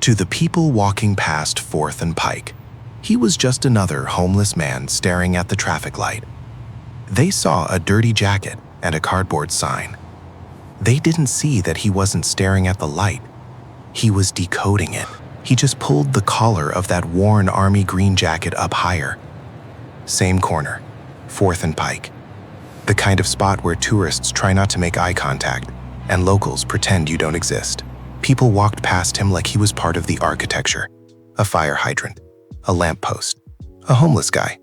To the people walking past 4th and Pike, he was just another homeless man staring at the traffic light. They saw a dirty jacket and a cardboard sign. They didn't see that he wasn't staring at the light. He was decoding it. He just pulled the collar of that worn army green jacket up higher. Same corner, 4th and Pike. The kind of spot where tourists try not to make eye contact and locals pretend you don't exist. People walked past him like he was part of the architecture. A fire hydrant, a lamppost, a homeless guy.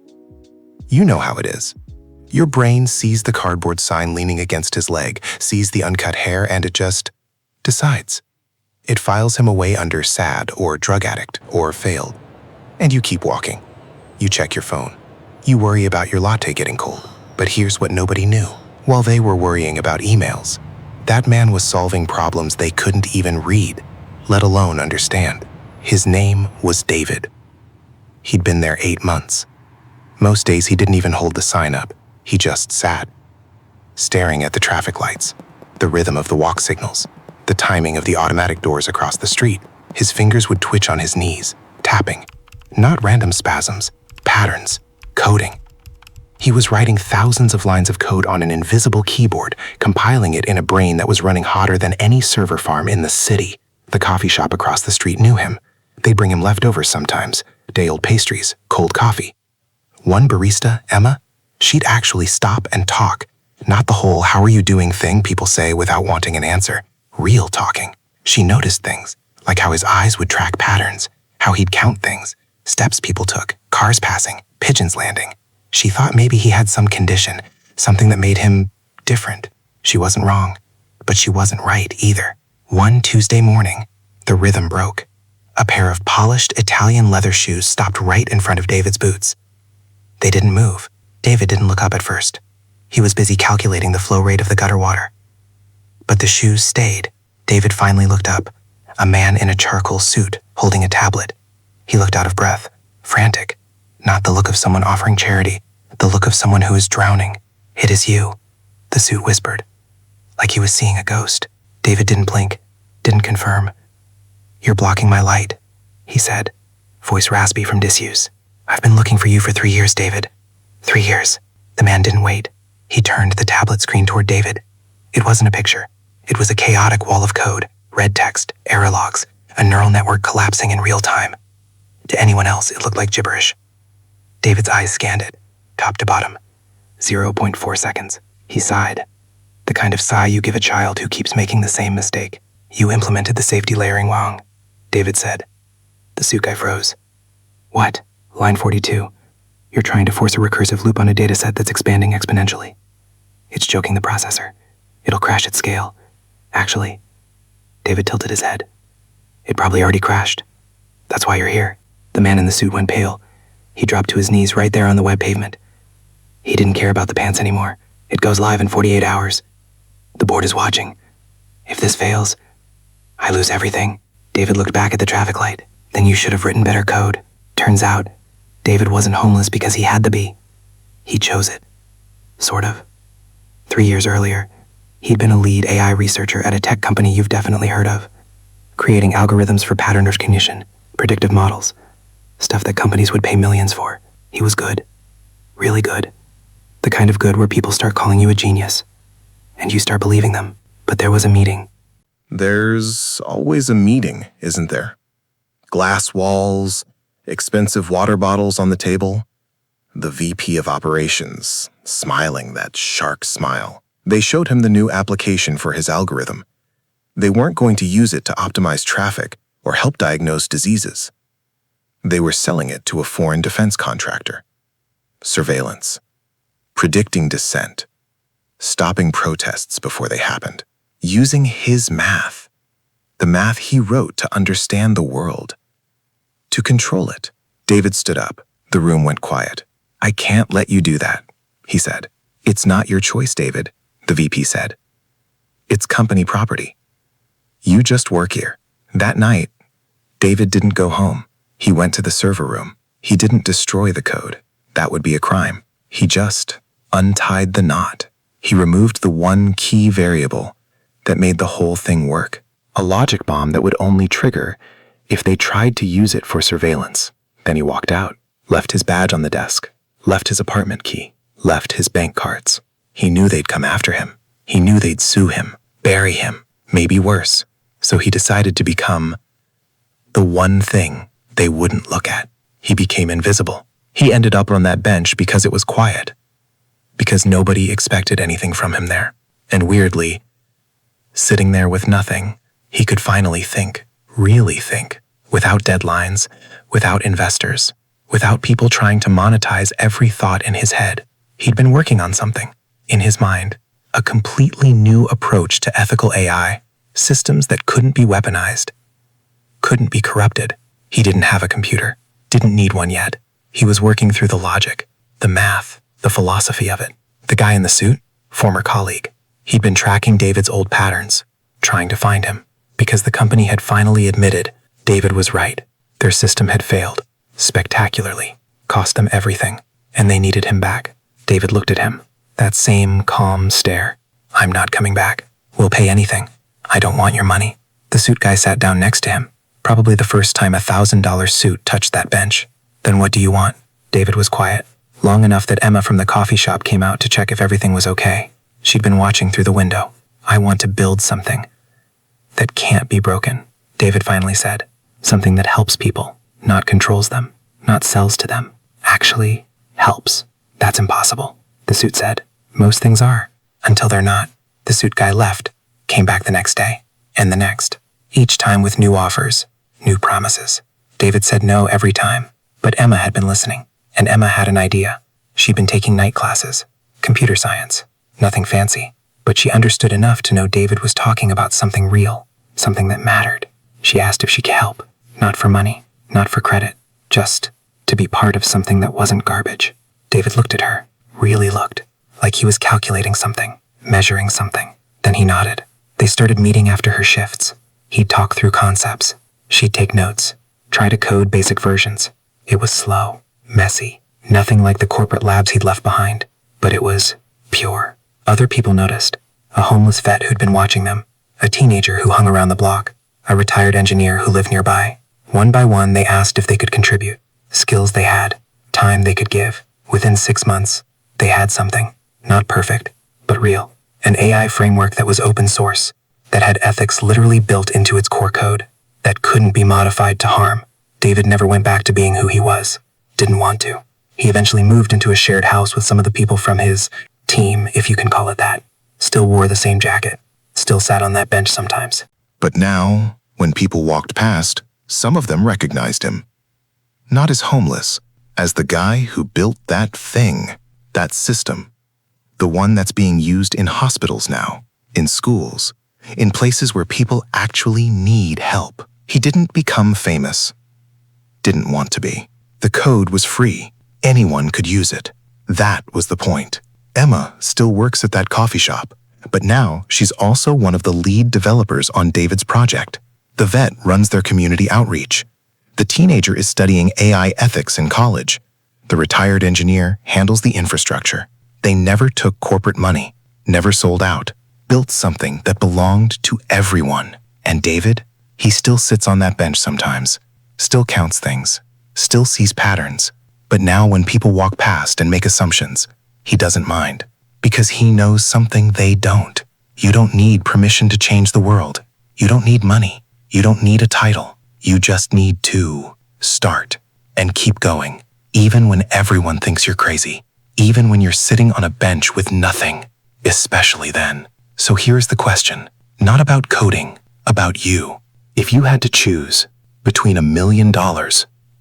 You know how it is. Your brain sees the cardboard sign leaning against his leg, sees the uncut hair, and it just decides. It files him away under sad or drug addict or failed. And you keep walking. You check your phone. You worry about your latte getting cold. But here's what nobody knew. While they were worrying about emails, that man was solving problems they couldn't even read, let alone understand. His name was David. He'd been there 8 months. Most days he didn't even hold the sign up. He just sat, staring at the traffic lights, the rhythm of the walk signals, the timing of the automatic doors across the street. His fingers would twitch on his knees, tapping. Not random spasms, patterns, coding. He was writing thousands of lines of code on an invisible keyboard, compiling it in a brain that was running hotter than any server farm in the city. The coffee shop across the street knew him. They'd bring him leftovers sometimes, day-old pastries, cold coffee. One barista, Emma, she'd actually stop and talk. Not the whole "how are you doing" thing people say without wanting an answer. Real talking. She noticed things, like how his eyes would track patterns, how he'd count things, steps people took, cars passing, pigeons landing. She thought maybe he had some condition, something that made him different. She wasn't wrong, but she wasn't right either. One Tuesday morning, the rhythm broke. A pair of polished Italian leather shoes stopped right in front of David's boots. They didn't move. David didn't look up at first. He was busy calculating the flow rate of the gutter water. But the shoes stayed. David finally looked up. A man in a charcoal suit, holding a tablet. He looked out of breath, frantic. Not the look of someone offering charity, the look of someone who is drowning. "It is you," the suit whispered, like he was seeing a ghost. David didn't blink, didn't confirm. "You're blocking my light," he said, voice raspy from disuse. "I've been looking for you for 3 years, David. 3 years. The man didn't wait. He turned the tablet screen toward David. It wasn't a picture. It was a chaotic wall of code, red text, error logs, a neural network collapsing in real time. To anyone else, it looked like gibberish. David's eyes scanned it, top to bottom. 0.4 seconds. He sighed. The kind of sigh you give a child who keeps making the same mistake. "You implemented the safety layering wrong," David said. The suit guy froze. "What?" Line 42. "You're trying to force a recursive loop on a dataset that's expanding exponentially. It's choking the processor. It'll crash at scale. Actually," David tilted his head, "it probably already crashed. That's why you're here." The man in the suit went pale. He dropped to his knees right there on the wet pavement. He didn't care about the pants anymore. "It goes live in 48 hours. The board is watching. If this fails, I lose everything." David looked back at the traffic light. "Then you should have written better code." Turns out, David wasn't homeless because he had to be. He chose it. Sort of. 3 years earlier, he'd been a lead AI researcher at a tech company you've definitely heard of, creating algorithms for pattern recognition, predictive models, stuff that companies would pay millions for. He was good. Really good. The kind of good where people start calling you a genius, and you start believing them. But there was a meeting. There's always a meeting, isn't there? Glass walls, expensive water bottles on the table. The VP of operations, smiling that shark smile. They showed him the new application for his algorithm. They weren't going to use it to optimize traffic or help diagnose diseases. They were selling it to a foreign defense contractor. Surveillance, predicting dissent, stopping protests before they happened, using his math, the math he wrote to understand the world, to control it. David stood up. The room went quiet. "I can't let you do that," he said. "It's not your choice, David," the VP said. "It's company property. You just work here." That night, David didn't go home. He went to the server room. He didn't destroy the code. That would be a crime. He just untied the knot. He removed the one key variable that made the whole thing work. A logic bomb that would only trigger If they tried to use it for surveillance, then he walked out, left his badge on the desk, left his apartment key, left his bank cards. He knew they'd come after him. He knew they'd sue him, bury him, maybe worse. So he decided to become the one thing they wouldn't look at. He became invisible. He ended up on that bench because it was quiet, because nobody expected anything from him there. And weirdly, sitting there with nothing, he could finally think, really think, without deadlines, without investors, without people trying to monetize every thought in his head. He'd been working on something, in his mind, a completely new approach to ethical AI, systems that couldn't be weaponized, couldn't be corrupted. He didn't have a computer, didn't need one yet. He was working through the logic, the math, the philosophy of it. The guy in the suit, former colleague. He'd been tracking David's old patterns, trying to find him, because the company had finally admitted David was right. Their system had failed, spectacularly, cost them everything, and they needed him back. David looked at him, that same calm stare. "I'm not coming back. We'll pay anything. I don't want your money." The suit guy sat down next to him, probably the first time a $1,000 suit touched that bench. "Then what do you want?" David was quiet, long enough that Emma from the coffee shop came out to check if everything was okay. She'd been watching through the window. "I want to build something that can't be broken," David finally said. "Something that helps people, not controls them, not sells to them. Actually helps." "That's impossible," the suit said. "Most things are, until they're not." The suit guy left, came back the next day, and the next, each time with new offers, new promises. David said no every time, but Emma had been listening, and Emma had an idea. She'd been taking night classes, computer science, nothing fancy, but she understood enough to know David was talking about something real, something that mattered. She asked if she could help, not for money, not for credit, just to be part of something that wasn't garbage. David looked at her, really looked, like he was calculating something, measuring something. Then he nodded. They started meeting after her shifts. He'd talk through concepts. She'd take notes, try to code basic versions. It was slow, messy, nothing like the corporate labs he'd left behind, but it was pure. Other people noticed. A homeless vet who'd been watching them, a teenager who hung around the block, a retired engineer who lived nearby. One by one, they asked if they could contribute. Skills they had, time they could give. Within 6 months, they had something. Not perfect, but real. An AI framework that was open source, that had ethics literally built into its core code, that couldn't be modified to harm. David never went back to being who he was. Didn't want to. He eventually moved into a shared house with some of the people from his team, if you can call it that. Still wore the same jacket. Still sat on that bench sometimes. But now, when people walked past, some of them recognized him. Not as homeless, as the guy who built that thing, that system. The one that's being used in hospitals now, in schools, in places where people actually need help. He didn't become famous. Didn't want to be. The code was free. Anyone could use it. That was the point. Emma still works at that coffee shop, but now she's also one of the lead developers on David's project. The vet runs their community outreach. The teenager is studying AI ethics in college. The retired engineer handles the infrastructure. They never took corporate money, never sold out, built something that belonged to everyone. And David, he still sits on that bench sometimes, still counts things, still sees patterns. But now when people walk past and make assumptions, he doesn't mind, because he knows something they don't. You don't need permission to change the world. You don't need money. You don't need a title. You just need to start and keep going, even when everyone thinks you're crazy, even when you're sitting on a bench with nothing, especially then. So here's the question, not about coding, about you. If you had to choose between $1 million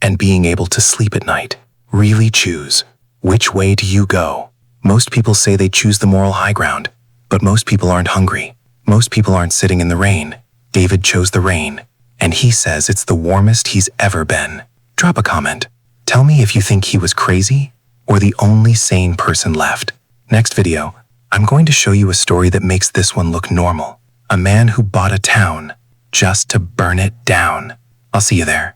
and being able to sleep at night, really choose, which way do you go? Most people say they choose the moral high ground, but most people aren't hungry. Most people aren't sitting in the rain. David chose the rain, and he says it's the warmest he's ever been. Drop a comment. Tell me if you think he was crazy or the only sane person left. Next video, I'm going to show you a story that makes this one look normal. A man who bought a town just to burn it down. I'll see you there.